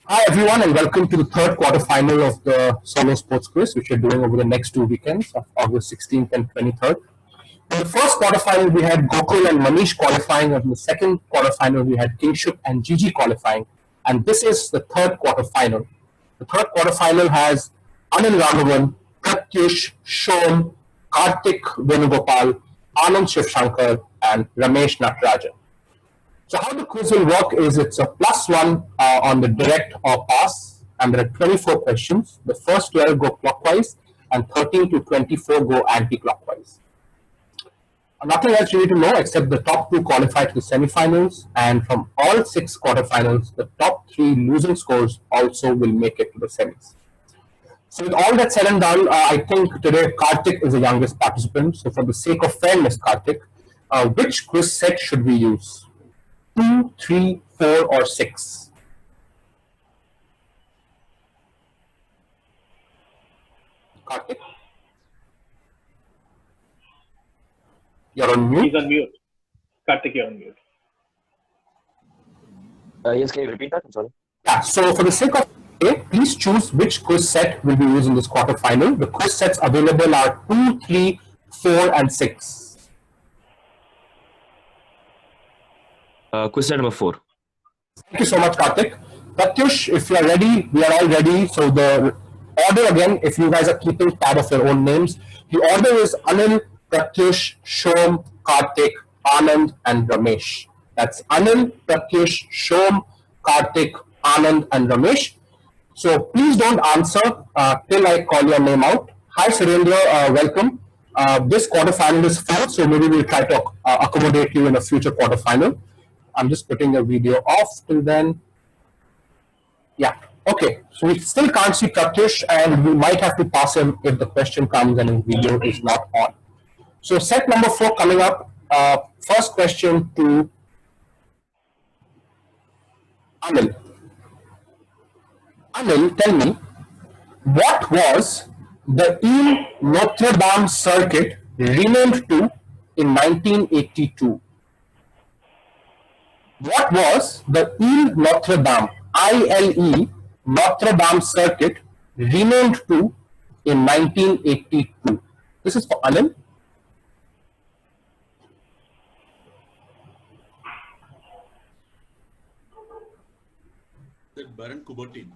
Hi everyone and welcome to the third quarterfinal of the Solo Sports Quiz, which we're doing over the next 2 weekends of August 16th and 23rd. In the first quarterfinal, we had Gokul and Manish qualifying, and in the second quarterfinal, we had Kingshuk and Gigi qualifying. And this is the third quarterfinal. The third quarterfinal has Anil Raghavan, Pratyush, Shom, Kartik Venugopal, Anand Shivshankar, and Ramesh Natarajan. So how the quiz will work is it's a +1 on the direct or pass, and there are 24 questions. The first 12 go clockwise, and 13 to 24 go anti-clockwise. Nothing else you need to know except the top two qualify to the semifinals, and from all six quarterfinals, the top three losing scores also will make it to the semis. So with all that said and done, I think today Kartik is the youngest participant. So for the sake of fairness, Kartik, which quiz set should we use? 2, 3, 4, or 6? Kartik, you're on He's mute. on mute. Kartik, you're on mute. Yes, can you repeat that? I'm sorry. Yeah, so for the sake of please choose which quiz set will be used in this quarterfinal. The quiz sets available are 2, 3, 4, and 6. Quiz set number 4. Thank you so much, Kartik. Pratyush, if you are ready, we are all ready. So the order again, if you guys are keeping tab of your own names, the order is Anil, Pratyush, Shom, Kartik, Anand, and Ramesh. That's Anil, Pratyush, Shom, Kartik, Anand, and Ramesh. So please don't answer till I call your name out. Hi, Surendra, welcome. This quarterfinal is full, so maybe we'll try to accommodate you in a future quarterfinal. I'm just putting the video off till then. Yeah. Okay. So we still can't see Pratyush, and we might have to pass him if the question comes and his video is not on. So set number 4 coming up. First question to Anil. Anil, tell me, what was the Ile Notre Dame circuit renamed to in 1982? What was the Ile Notre Dame, ILE, Notre Dame circuit renamed to in 1982? This is for Anil. Baron Coubertin.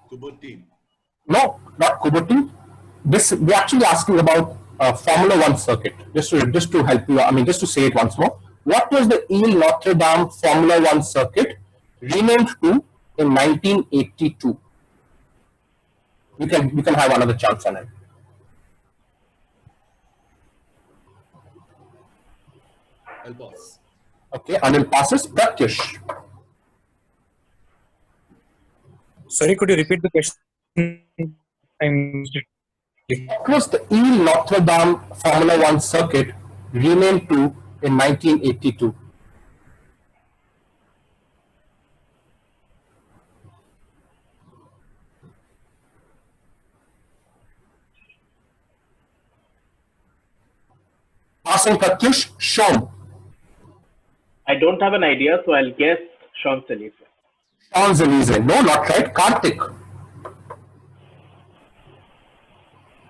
Coubertin. No, not Coubertin. This we're actually asking about Formula One circuit. Just to help you, I mean, just to say it once more. What was the Ile Notre Dame Formula One circuit renamed to in 1982? You can have another chance on it. I'll pass. Okay, Anil passes. Pratyush. Sorry, could you repeat the question? I missed it. What was the Ile Notre Dame Formula One circuit renamed to in 1982? Passing Pratyush, Shom. I don't have an idea, so I'll guess Champs-Élysées. Champs-Élysées. No, not right. Kartik.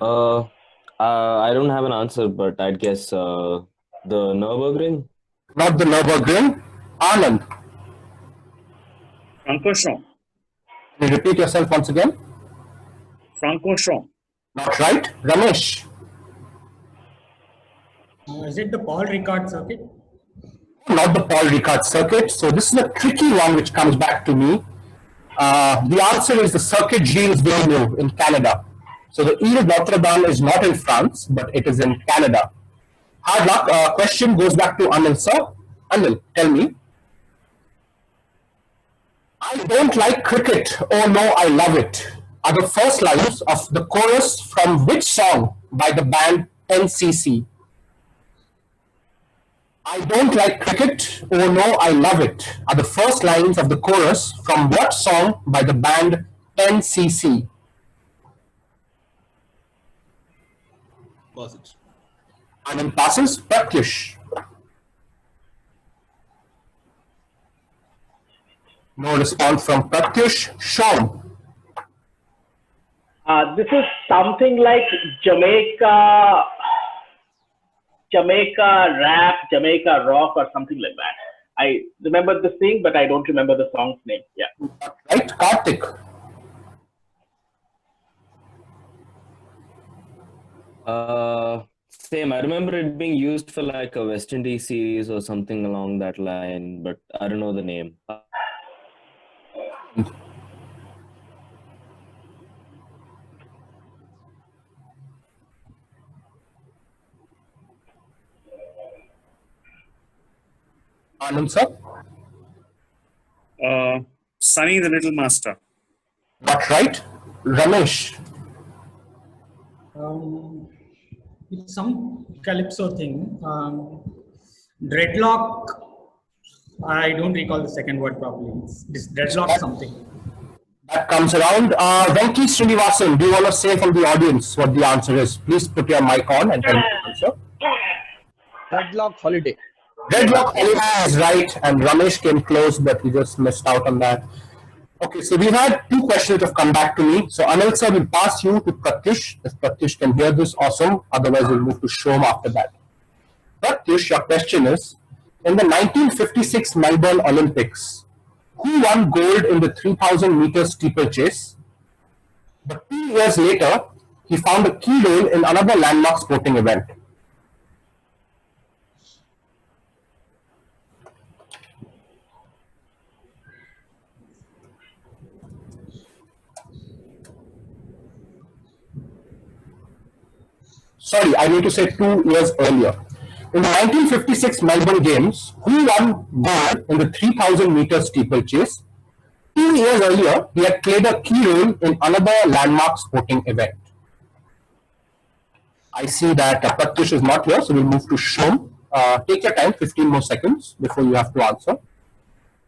I don't have an answer, but I'd guess the Nürburgring. Not the Nürburgring. Anand. Francorchamps. Can you repeat yourself once again? Francorchamps. Not right. Ramesh. Is it the Paul Ricard circuit? Not the Paul Ricard circuit. So this is a tricky one which comes back to me. The answer is the Circuit Gilles Villeneuve in Canada. So the Ile Notre Dame is not in France, but it is in Canada. Hard luck. Question goes back to Anil sir. Anil, tell me. I don't like cricket. Oh no, I love it. Are the first lines of the chorus from which song by the band NCC? I don't like cricket. Oh no, I love it. Are the first lines of the chorus from what song by the band NCC? Pass it. Anand passes. Pratyush. No response from Pratyush. Shom. This is something like Jamaica rap, Jamaica rock, or something like that. I remember the thing, but I don't remember the song's name. Yeah. Right? Karthik. Same. I remember it being used for like a West Indies series or something along that line, but I don't know the name. Anand sir. Sunny the Little Master. Not right. Ramesh. It's some calypso thing. Dreadlock. I don't recall the second word properly. It's dreadlock something. That comes around. Venki Srinivasan, do you want to say from the audience what the answer is? Please put your mic on and tell me the answer. Dreadlock Holiday. Dreadlock Holiday is right, and Ramesh came close, but he just missed out on that. Okay, so we've had two questions that have come back to me. So Anil sir will pass you to Pratyush. If Pratyush can hear this, awesome. Otherwise, we'll move to Shom after that. Pratyush, your question is, in the 1956 Melbourne Olympics, who won gold in the 3,000 meter steeplechase? But 2 years later, he found a key role in another landmark sporting event. Sorry, I need to say 2 years earlier. In the 1956 Melbourne Games, who won gold in the 3,000 meter steeplechase? 2 years earlier, he had played a key role in another landmark sporting event. I see that Pratyush is not here, so we'll move to Shom. Take your time, 15 more seconds before you have to answer.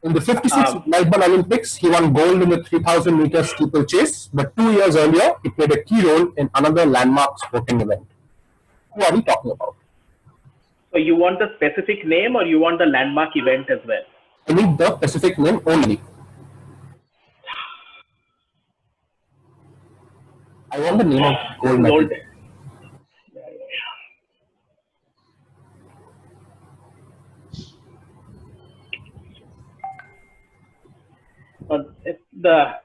In the 56 Melbourne Olympics, he won gold in the 3,000 meter steeplechase, but 2 years earlier, he played a key role in another landmark sporting event. Who are we talking about? So you want the specific name or you want the landmark event as well? I need the specific name only. I want the name of gold medal. Gold.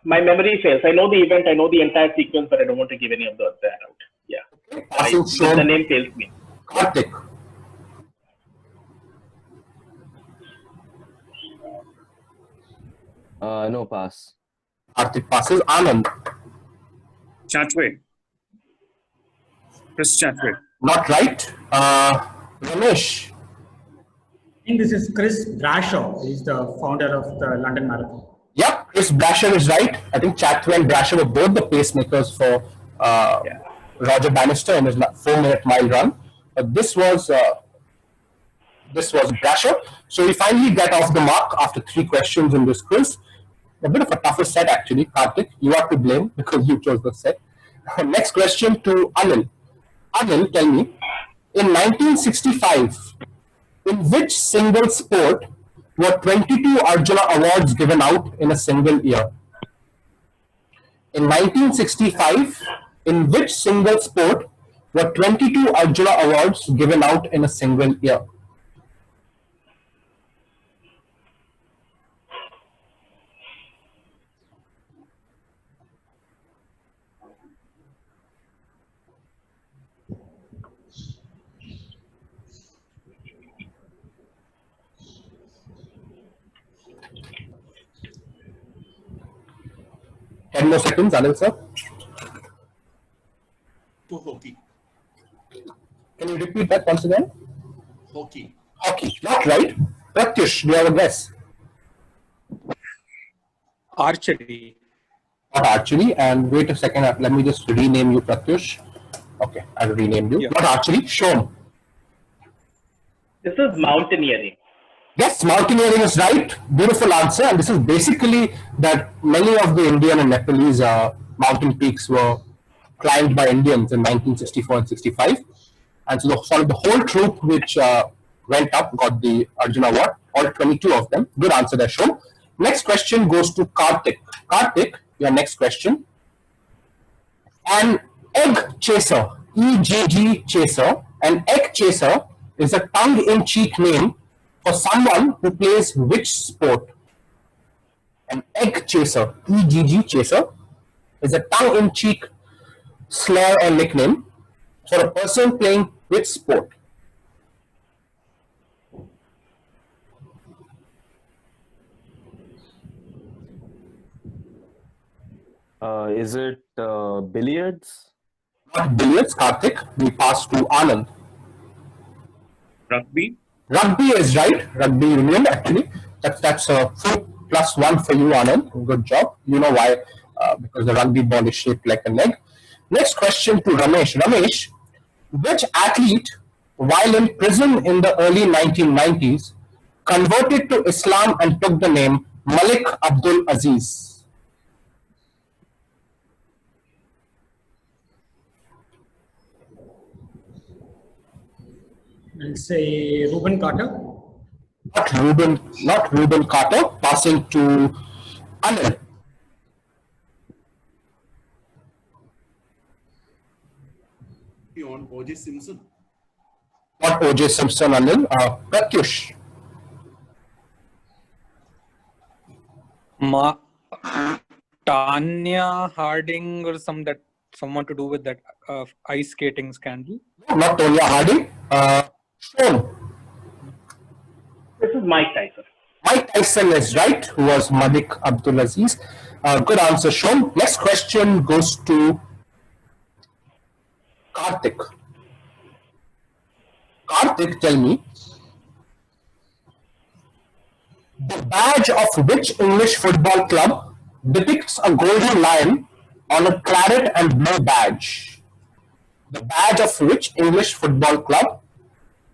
My memory fails. I know the event, I know the entire sequence, but I don't want to give any of that out. Yeah. Passing Shom. The name fails me. Karthik. No, pass. Karthik passes. Anand. Chatway. Chris Chatway. Not right. Ramesh. I think this is Chris Brashaw. He's the founder of the London Marathon. Yeah, Chris Brasher is right. I think Chatway and Brasher were both the pacemakers for Roger Bannister in his 4-minute mile run. But this was Brasher. So we finally get off the mark after 3 questions in this quiz. A bit of a tougher set actually. Karthik, you are to blame because you chose the set. Next question to Anil. Anil, tell me, in 1965, in which single sport were 22 Arjuna Awards given out in a single year? In 1965, in which single sport were 22 Arjuna Awards given out in a single year? Ten more seconds, Anil sir. For hockey. Can you repeat that once again? Hockey. Hockey, not right. Pratyush, do you have a guess? Archery. Not archery. And wait a second, let me just rename you, Pratyush. Okay, I'll rename you. Yeah. Not archery, Shom. This is mountaineering. Yes, mountaineering is right. Beautiful answer. And this is basically that many of the Indian and Nepalese mountain peaks were climbed by Indians in 1964 and 65. And so the whole troop which went up got the Arjuna Award, all 22 of them. Good answer there, Shom. Next question goes to Karthik. Karthik, your next question. An egg chaser, EGG chaser, an egg chaser is a tongue-in-cheek name for someone who plays which sport? An egg chaser, EGG chaser, is a tongue-in-cheek slur or nickname for a person playing which sport? Is it billiards? Not billiards, Karthik. We pass to Anand. Rugby. Rugby is right. Rugby union, actually. That's a full +1 for you, Anand. Good job. You know why? Because the rugby ball is shaped like an egg. Next question to Ramesh. Ramesh, which athlete, while in prison in the early 1990s, converted to Islam and took the name Malik Abdul Aziz? I'll say Ruben Carter. Not Ruben Carter. Passing to Anil. On O.J. Simpson. Not O.J. Simpson, Anil. Pratyush. Tanya Harding or someone to do with that ice skating scandal. Not Tonya Harding. Sean. This is Mike Tyson. Mike Tyson is right, who was Malik Abdulaziz. Good answer, Sean. Next question goes to Karthik. Karthik, tell me, the badge of which English football club depicts a golden lion on a claret and blue badge? The badge of which English football club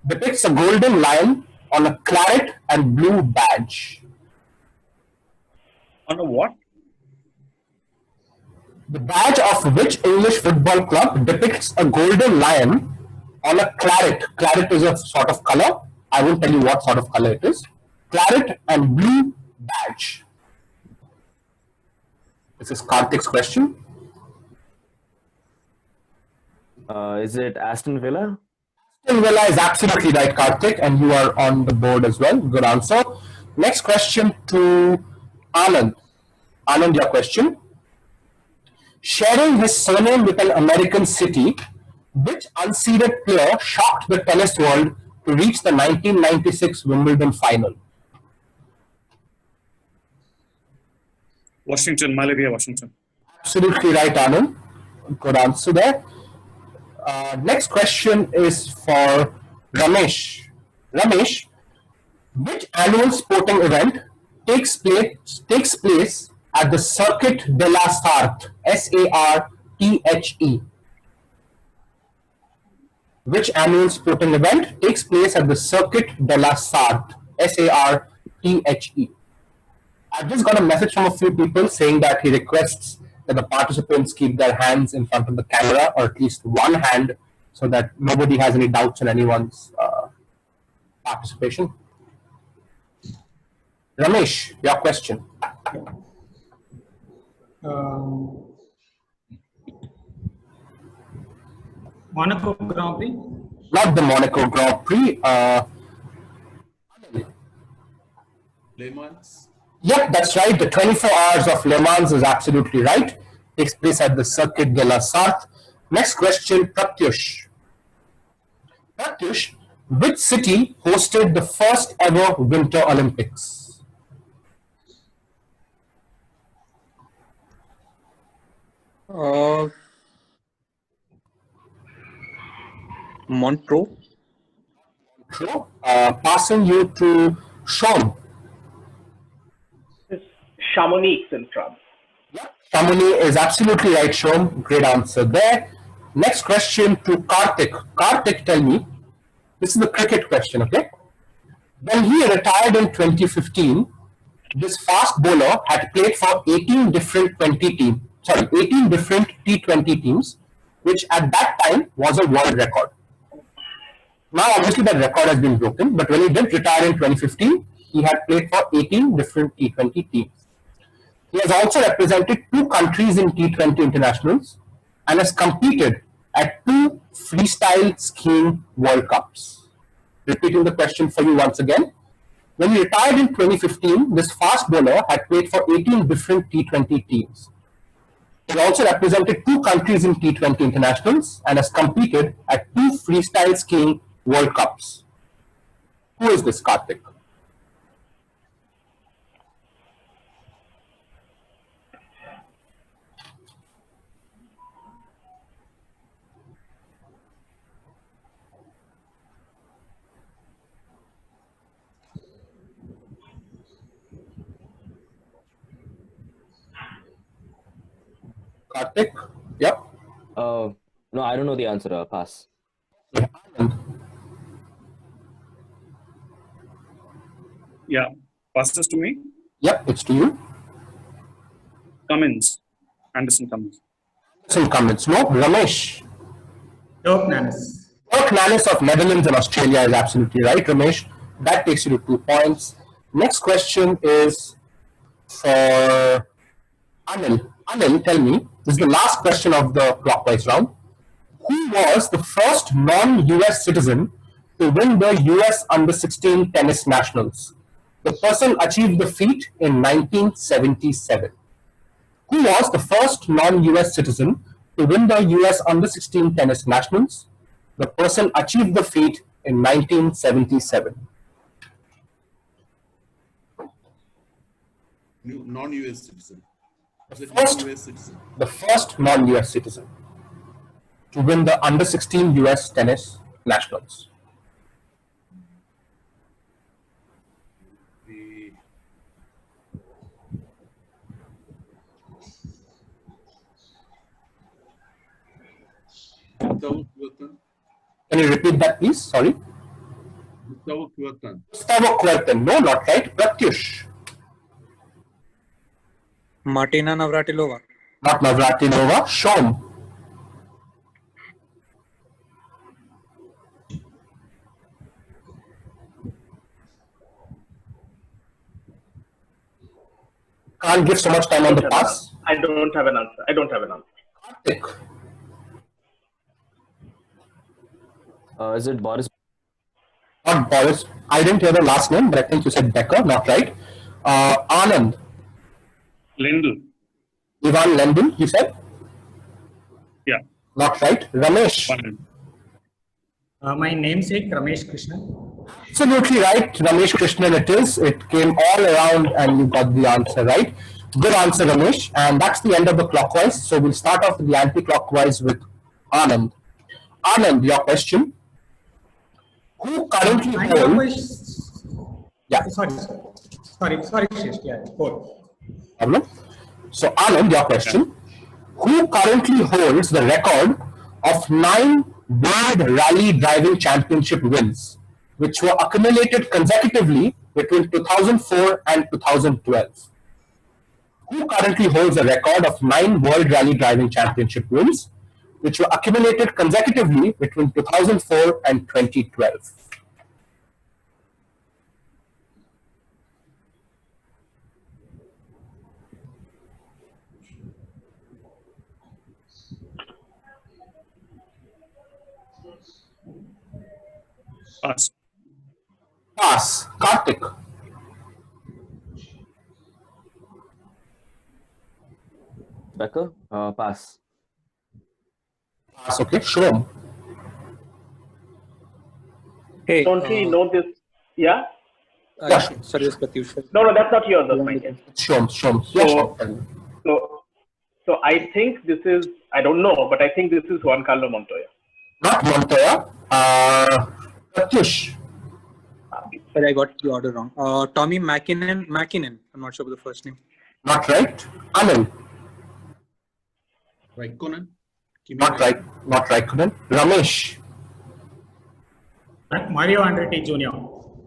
depicts a golden lion on a claret and blue badge? On a what? The badge of which English football club depicts a golden lion on a claret? Claret is a sort of color. I won't tell you what sort of color it is. Claret and blue badge. This is Karthik's question. Is it Aston Villa? Aston Villa is absolutely right, Karthik, and you are on the board as well. Good answer. Next question to Anand. Anand, your question. Sharing his surname with an American city, which unseeded player shocked the tennis world to reach the 1996 Wimbledon final? Washington, Malaria, Washington. Absolutely right, Anand. Good answer there. Next question is for Ramesh. Ramesh, which annual sporting event takes place at the Circuit de la Sarthe? Sarthe. Which annual sporting event takes place at the Circuit de la Sarthe? Sarthe. I've just got a message from a few people saying that he requests that the participants keep their hands in front of the camera, or at least one hand, so that nobody has any doubts on anyone's participation. Ramesh, your question. Monaco Grand Prix. Not the Monaco Grand Prix. Le Mans. Yep, that's right. The 24 Hours of Le Mans is absolutely right. Takes place at the Circuit de la Sarthe. Next question, Pratyush. Pratyush, which city hosted the first ever Winter Olympics? Montreux. True. Passing you to Sean. This is Chamonix in France. Chamonix is absolutely right, Sean. Great answer there. Next question to Karthik. Karthik, tell me, this is the cricket question, okay? When he retired in 2015, this fast bowler had played for 18 different T20 teams, which at that time was a world record. Now, obviously, that record has been broken, but when he did retire in 2015, he had played for 18 different T20 teams. He has also represented 2 countries in T20 internationals and has competed at 2 freestyle skiing World Cups. Repeating the question for you once again. When he retired in 2015, this fast bowler had played for 18 different T20 teams. He also represented 2 countries in T20 internationals and has competed at 2 freestyle skiing World Cups. Who is this, Karthik? Karthik? Yep. No, I don't know the answer. Pass. Anand. Yeah, passes to me. Yep, it's to you. Cummins, Anderson Cummins. Some comments. No, Ramesh. Dirk Nannes. Dirk Nannes of Netherlands and Australia is absolutely right, Ramesh. That takes you to 2 points. Next question is for Anil. Anil, tell me, this is the last question of the clockwise round. Who was the first non-US citizen to win the US Under-16 Tennis Nationals? The person achieved the feat in 1977. Who was the first non-US citizen to win the US Under-16 Tennis Nationals? The person achieved the feat in 1977. Non-US citizen. Is it First- non-US citizen? The first non-US citizen to win the Under-16 US Tennis Nationals. The Gustavo Kuerten. Can you repeat that, please? Sorry. Gustavo Kuerten. Gustavo Kuerten. No, not right. Pratyush. Martina Navratilova. Not Navratilova. Shom. Can't give so much time on the pass. I don't have an answer. I don't have an answer. Karthik. Is it Boris? Not Boris. I didn't hear the last name, but I think you said Becker. Not right. Anand. Lendl. Ivan Lendl, you said? Yeah. Not right. Ramesh. My namesake Ramesh Krishnan. Absolutely right. Ramesh Krishnan it is. It came all around and you got the answer right. Good answer, Ramesh. And that's the end of the clockwise. So we'll start off with the anti-clockwise with Anand. Anand, your question. Who currently I holds... Yeah. Sorry, Shish. Yeah, go. Problem. So Anand, your question. Who currently holds the record of 9 World Rally Driving Championship wins, which were accumulated consecutively between 2004 and 2012? Who currently holds a record of 9 World Rally Driving Championship wins, which were accumulated consecutively between 2004 and 2012? Pass. Pass. Karthik. Becker? Pass. Pass. Okay. Shom. Hey. Don't we know this? Yeah? Sorry, it's Pratyush. No, that's not yours. That's my guess. Shom. Yeah, So- Shom. So I think this is, I don't know, but I think this is Juan Carlo Montoya. Not Montoya. Pratyush. Sorry, I got the order wrong. Tommy Mackinnon. I'm not sure about the first name. Not right. Anil. Raikkonen. Kimi Not right. Not right. Ramesh. Mario Andretti Jr.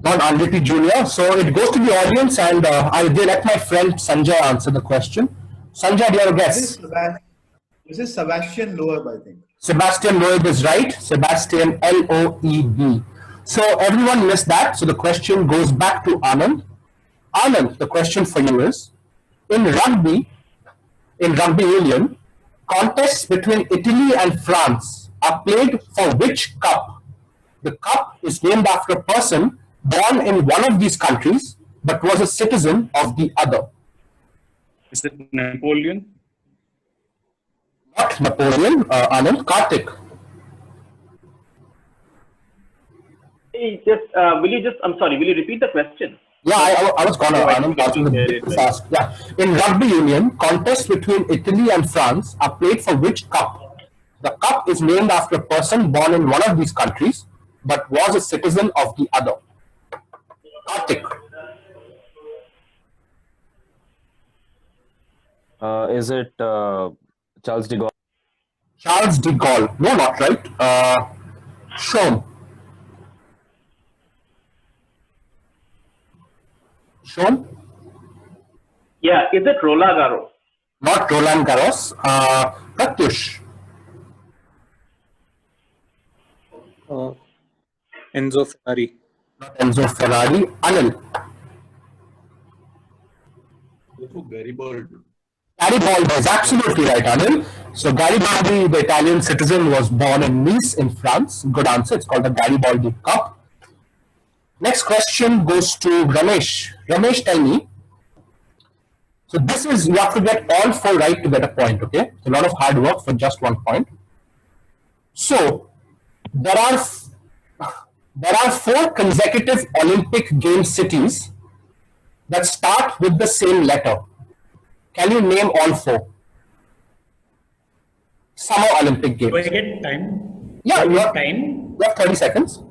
Not Andretti Jr. So it goes to the audience, and I'll let my friend Sanjay answer the question. Sanjay, do you have a guess? This is Sebastian Loeb, I think. Sebastian Loeb is right. Sebastian Loeb. So everyone missed that. So the question goes back to Anand. Anand, the question for you is, in rugby union, contests between Italy and France are played for which cup? The cup is named after a person born in one of these countries but was a citizen of the other. Is it Napoleon? Not Napoleon, Anand. Karthik. Will you repeat the question? Yeah, I was gonna. I Anand think answered the you bit said it fast. Yeah, in rugby union, contests between Italy and France are played for which cup? The cup is named after a person born in one of these countries, but was a citizen of the other. Karthik. Is it Charles de Gaulle? Charles de Gaulle. No, not right. Shom. Shom? Yeah, is it Roland Garros? Not Roland Garros. Pratyush. Enzo Ferrari. Not Enzo Ferrari. Anil. Garibaldi. Garibaldi is absolutely right, Anil. So Garibaldi, the Italian citizen, was born in Nice in France. Good answer. It's called the Garibaldi Cup. Next question goes to Ramesh. Ramesh, tell me. So this is, you have to get all 4 right to get a point, okay? It's a lot of hard work for just 1 point. So there are 4 consecutive Olympic Games cities that start with the same letter. Can you name all 4? Summer Olympic Games. Do I get time? Yeah, Do I you get have, time. you have 30 seconds.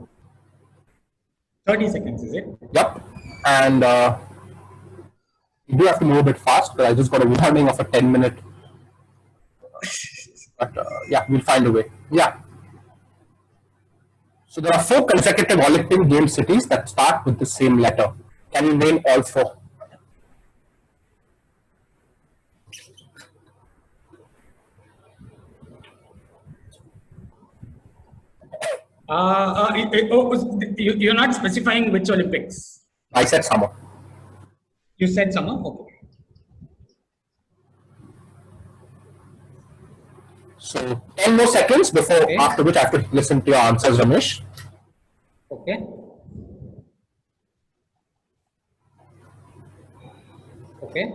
30 seconds, is it? Yep. And you do have to move a bit fast, but I just got a warning of a 10-minute. But yeah, we'll find a way. Yeah. So there are 4 consecutive Olympic Games cities that start with the same letter. Can you name all 4? You're not specifying which Olympics. I said summer. You said summer? Okay. So 10 more seconds before, Okay. after which I have to listen to your answers, Ramesh. Okay. Okay.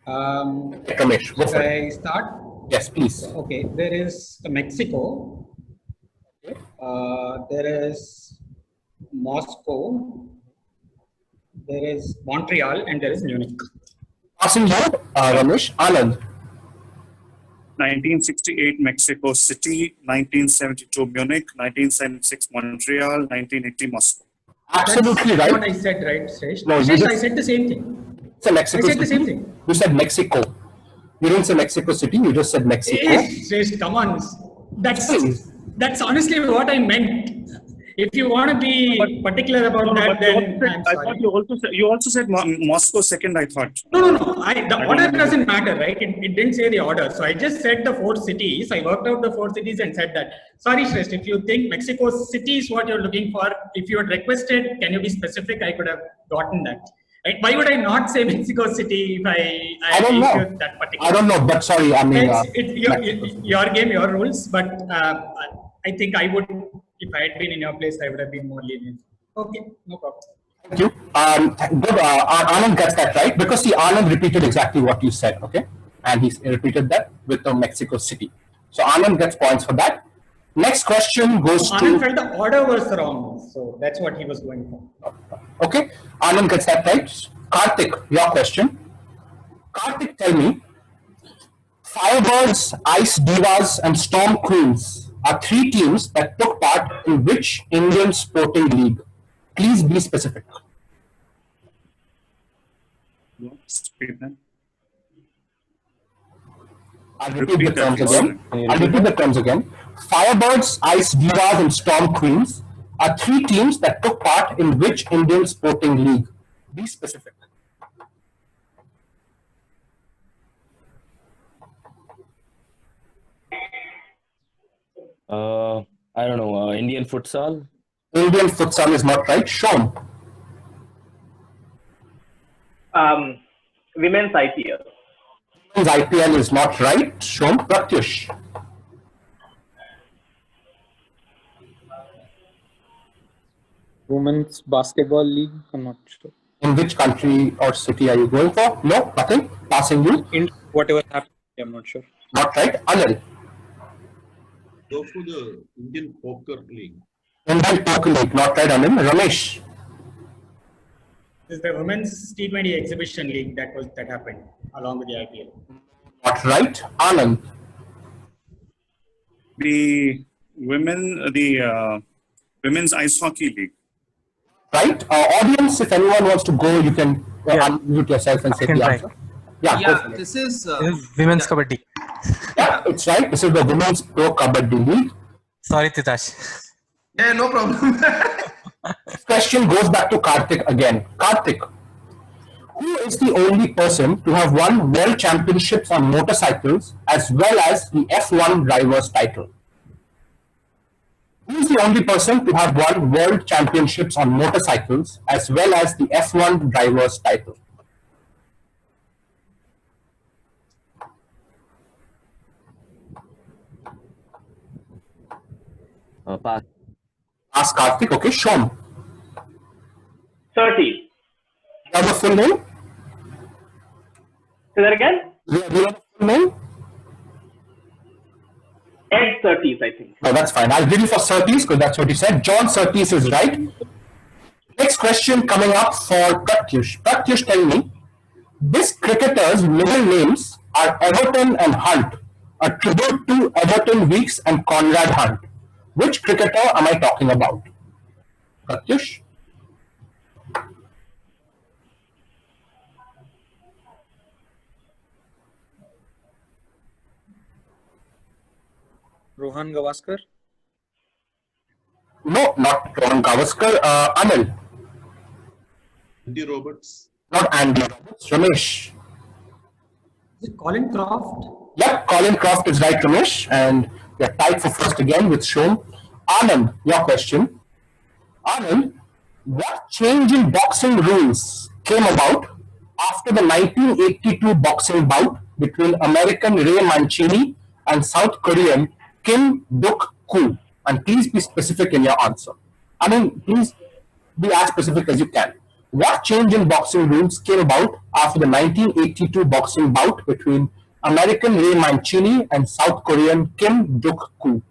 Ramesh, go Should for it. I start? Yes, please. Okay. There is Mexico. There is Moscow. There is Montreal, and there is Munich. Passing you, Ramesh. Anand. 1968 Mexico City, 1972 Munich, 1976 Montreal, 1980 Moscow. Absolutely That's what right. I said, right, Sresh? No, you Sresh, just- I said the same thing. It's a Mexico I said the City. same thing. You said Mexico. You didn't say Mexico City. You just said Mexico. Sresh, come on. That's honestly what I meant. If you want to be particular about that, then I'm I sorry. thought you also said Moscow second, I thought. No. The order doesn't matter, right? It didn't say the order. So I just said the 4 cities. I worked out the 4 cities and said that. Sorry, Shrestha, if you think Mexico City is what you're looking for, if you had requested, can you be specific? I could have gotten that. Right? Why would I not say Mexico City if I don't know. issued that particular? I don't know, but sorry. I mean, Your game, your rules. But I think I would, if I had been in your place, I would have been more lenient. Okay, no problem. thank you. Good. Anand gets that right because see, Anand repeated exactly what you said. Okay, and he repeated that with the Mexico City. So Anand gets points for that. Next question goes Anand to. felt the order was wrong, so that's what he was going for. Okay, Anand gets that right. Karthik, your question. Karthik, tell me. Firebirds, Ice Divas, and Storm Queens are 3 teams that took part in which Indian sporting league? Please be specific. I'll repeat the terms again. I'll repeat the terms again. Firebirds, Ice Divas, and Storm Queens are 3 teams that took part in which Indian sporting league? Be specific. I don't know. Indian futsal. Indian futsal is not right. Shom. women's IPL. Women's IPL is not right. Shom. Pratyush. Women's basketball league. I'm not sure. In which country or city are you going for? No, nothing. Passing you. In whatever happened, I'm not sure. Not right. Anil. Go for the Indian Poker League. Indian Poker League. Not right. Anil. Ramesh. This is the women's T20 exhibition league that happened along with the IPL. Not right. Anand. The women's ice hockey league. Right. Audience, if anyone wants to go, you can unmute yourself and say the answer. Yeah, go for it. This is Women's kabaddi. Yeah, it's right. This is the Women's Pro Kabaddi League. Sorry, Titash. yeah, no problem. This question goes back to Karthik again. Karthik, who is the only person to have won world championships on motorcycles as well as the F1 driver's title? Who is the only person to have won world championships on motorcycles as well as the F1 driver's title? Pass. Ask Karthik. Okay, Shom. 30. You have the full name? Say that again? You have the full name? Ed Surtees, I think. No, that's fine. I'll give you for Surtees because that's what he said. John Surtees is right. Next question coming up for Pratyush. Pratyush, tell me, this cricketer's middle names are Everton and Hunt, a tribute to Everton Weekes and Conrad Hunt. Which cricketer am I talking about? Pratyush? Rohan Gavaskar. No, not Rohan Gavaskar. Anil. Andy Roberts. Not Andy Roberts. Ramesh. Is it Colin Croft? Yep, Colin Croft is right, Ramesh. And we are tied for first again with Shom. Anand, your question. Anand, what change in boxing rules came about after the 1982 boxing bout between American Ray Mancini and South Korean Kim Duk-koo? And please be specific in your answer. Anand, please be as specific as you can. What change in boxing rules came about after the 1982 boxing bout between American Ray Mancini and South Korean Kim Duk-koo?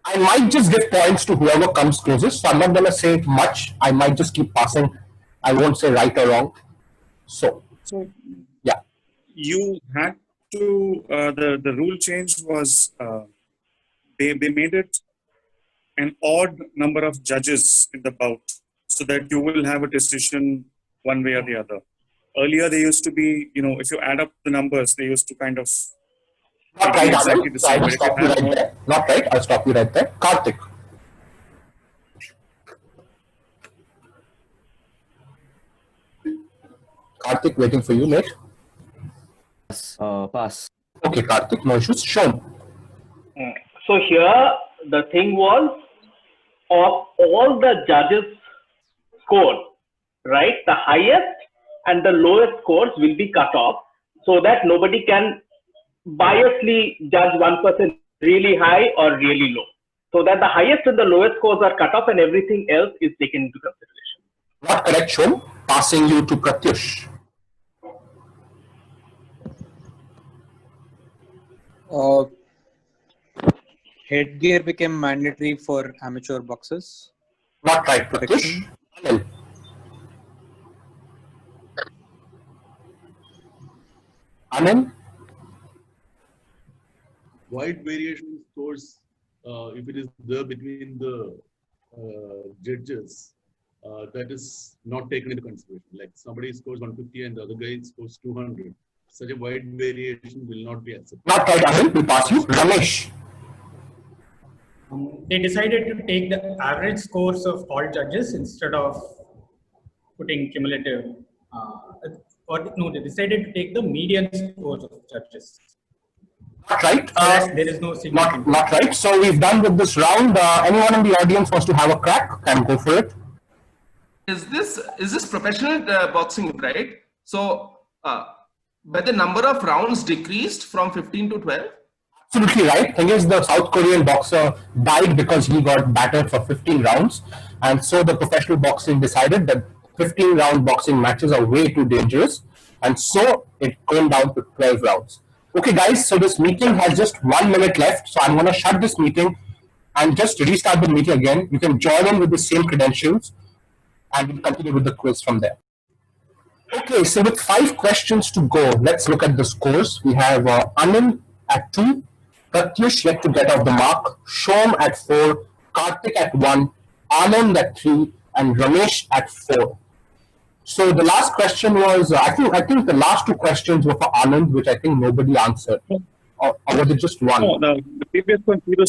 I might just give points to whoever comes closest, so I'm not going to say much. I might just keep passing. I won't say right or wrong. So yeah. You had to, the rule change was, they made it an odd number of judges in the bout so that you will have a decision one way or the other. Earlier, they used to be, if you add up the numbers, they used to kind of Not right, exactly Anand. the So I same. will But if stop you you have right there. Not right. I'll stop you right there. Karthik. Karthik, waiting for you, mate. Pass. Okay, Karthik, no issues. Shown. So here the thing was, of all the judges score, right? The highest and the lowest scores will be cut off so that nobody can biasly judge one person really high or really low. So that the highest and the lowest scores are cut off and everything else is taken into consideration. Not correct, Shom. Passing you to Pratyush. Headgear became mandatory for amateur boxers. Not right, Pratyush. Anil. Anil. Wide variation scores, if it is there between the judges, that is not taken into consideration. Like somebody scores 150 and the other guy scores 200. Such a wide variation will not be accepted. Not right, Anil. We pass you. Ramesh. They decided to take the average scores of all judges instead of putting Not right. There is no significant. Not right. So we've done with this round. Anyone in the audience wants to have a crack? Can go for it. Is this professional boxing, right? So, but the number of rounds decreased from 15 to 12? Absolutely right. Thing is, the South Korean boxer died because he got battered for 15 rounds. And so the professional boxing decided that 15-round boxing matches are way too dangerous. And so it came down to 12 rounds. Okay, guys, so this meeting has just 1 minute left. So I'm going to shut this meeting and just restart the meeting again. You can join in with the same credentials and we'll continue with the quiz from there. Okay, so with 5 questions to go, let's look at the scores. We have Anand at 2, Pratyush yet to get off the mark, Shom at 4, Karthik at 1, Anand at 3, and Ramesh at 4. So the last question was, I think the last 2 questions were for Anand, which I think nobody answered. Or was it just one? No, the previous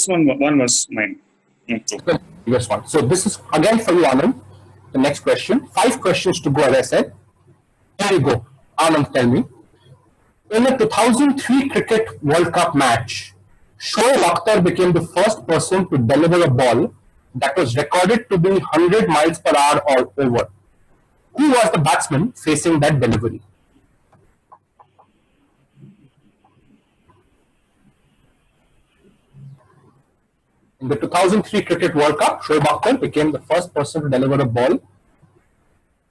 one was mine. The previous one. So this is again for you, Anand. The next question. 5 questions to go, as I said. Here you go. Anand, tell me. In the 2003 Cricket World Cup match, Shoaib Akhtar became the first person to deliver a ball that was recorded to be 100 miles per hour or over. Who was the batsman facing that delivery? In the 2003 Cricket World Cup, Shoaib Akhtar became the first person to deliver a ball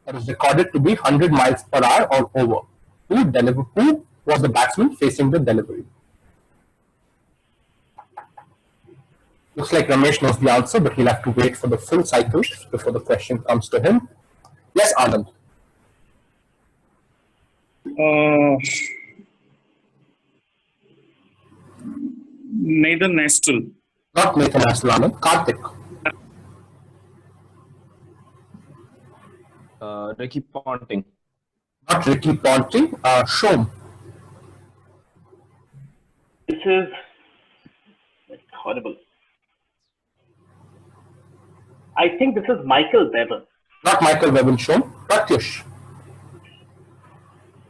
that was recorded to be 100 miles per hour or over. Who was the batsman facing the delivery? Looks like Ramesh knows the answer, but he'll have to wait for the full cycle before the question comes to him. Yes, Anand. Nathan Nestle. Not Nathan Nestle, Anand. Karthik. Ricky Ponting. Not Ricky Ponting. Shom. This is horrible. I think this is Michael Bevan. Not Michael Bevan, Shom. Pratyush.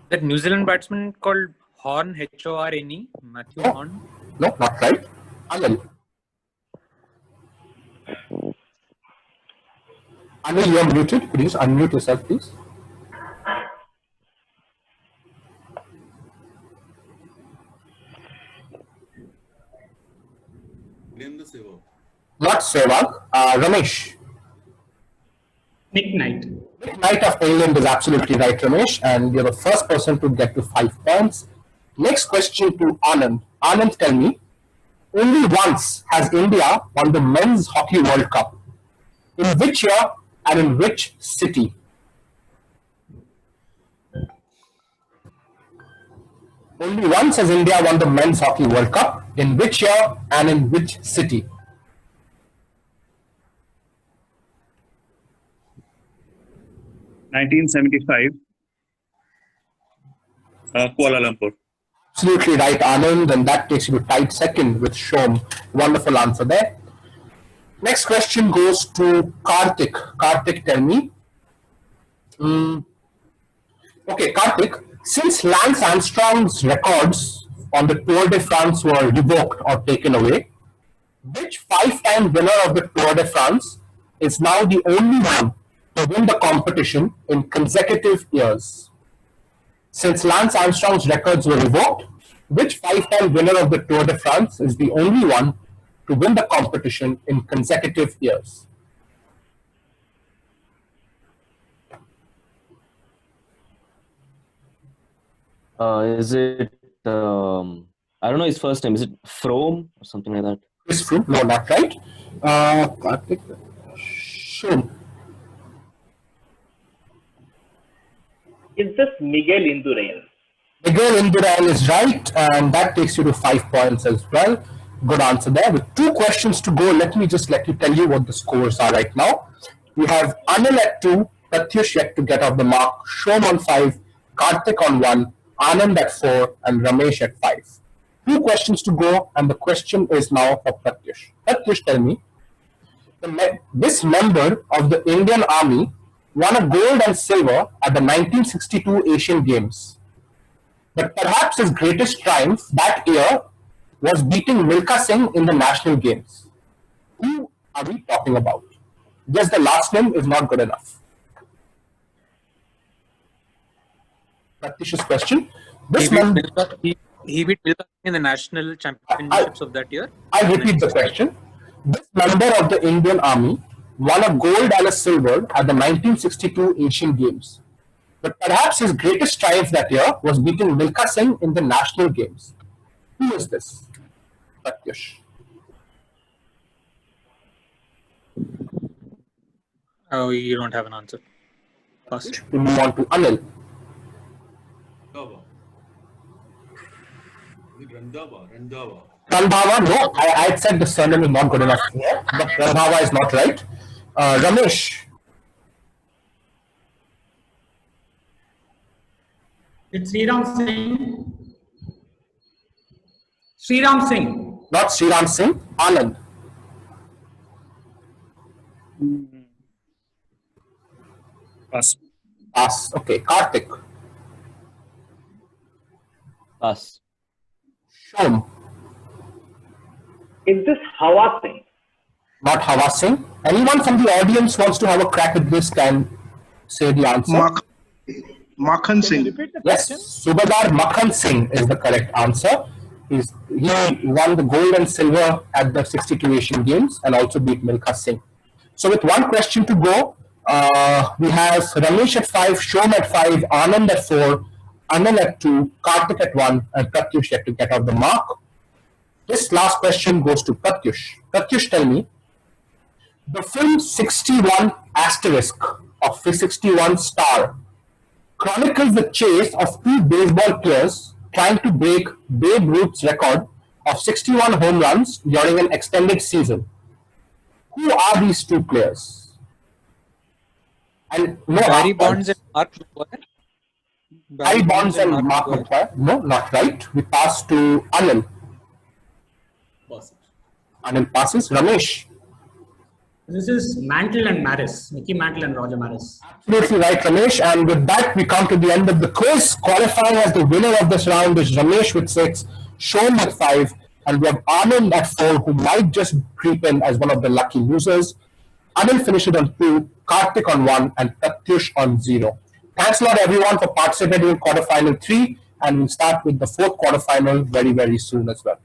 That New Zealand batsman called Horne, Horne, Matthew Horne. No, not right. Anil. Anil, you are muted. Could you just unmute yourself, please? Name the Sehwag. Not Sehwag. Ramesh. Nick Knight. Nick Knight of England is absolutely right, Ramesh, and you're the first person to get to 5 points. Next question to Anand. Anand, tell me, only once has India won the Men's Hockey World Cup. In which year and in which city? Only once has India won the Men's Hockey World Cup. In which year and in which city? 1975, Kuala Lumpur. Absolutely right, Anand, and that takes you to tied second with Shom. Wonderful answer there. Next question goes to Karthik. Karthik, tell me. Okay, Karthik, since Lance Armstrong's records on the Tour de France were revoked or taken away, which 5-time winner of the Tour de France is now the only one to win the competition in consecutive years? Since Lance Armstrong's records were revoked, which 5-time winner of the Tour de France is the only one to win the competition in consecutive years? Is it, I don't know his first name. Is it Froome or something like that? Chris Froome? No, not right. Karthik. Sure. Is this Miguel Indurain? Miguel Indurain is right, and that takes you to 5 points as well. Good answer there. With 2 questions to go, let me just tell you what the scores are right now. We have Anil at 2, Pratyush yet to get off the mark, Shom on 5, Karthik on 1, Anand at 4, and Ramesh at 5. 2 questions to go, and the question is now for Pratyush. Pratyush, tell me, this member of the Indian Army won a gold and silver at the 1962 Asian Games. But perhaps his greatest triumph that year was beating Milka Singh in the national games. Who are we talking about? Just the last name is not good enough. Pratyush's question. He beat Milka in the national championships of that year. I'll repeat the question. This member of the Indian Army won a gold and a silver at the 1962 Asian Games. But perhaps his greatest triumph that year was beating Milka Singh in the national games. Who is this? Pratyush. Oh, you don't have an answer. Pass. We move on to Anil. Randhawa. Randhawa, no, I said the surname is not good enough here, but Randhawa is not right. Ramesh. It's Sriram Singh. Sriram Singh. Not Sriram Singh, Anand. Pass. Pass. Okay, Karthik. Pass. Shom. Is this Hawa Singh? Not Hawa Singh. Anyone from the audience wants to have a crack at this can say the answer. Makhan Singh. Yes, Subadar Makhan Singh is the correct answer. He won the gold and silver at the 62 Asian Games and also beat Milka Singh. So with one question to go, we have Ramesh at 5, Shom at 5, Anand at 4, Anil at 2, Karthik at 1, and Pratyush yet to get out the mark. This last question goes to Pratyush. Pratyush, tell me, the film 61 Asterisk of 61 Star chronicles the chase of two baseball players trying to break Babe Ruth's record of 61 home runs during an extended season. Who are these two players? And no, Barry Bonds and Mark McGwire. Barry Bonds and Mark McGwire. No, not right. We pass to Anil. Anil passes. Ramesh. This is Mantle and Maris, Mickey Mantle and Roger Maris. Absolutely right, Ramesh. And with that, we come to the end of the quiz. Qualifying as the winner of this round is Ramesh with 6, Shom at 5, and we have Anand at 4, who might just creep in as one of the lucky losers. Anil finishes on 2, Karthik on 1, and Pratyush on 0. Thanks a lot, everyone, for participating in quarterfinal 3, and we'll start with the 4th quarterfinal very, very soon as well.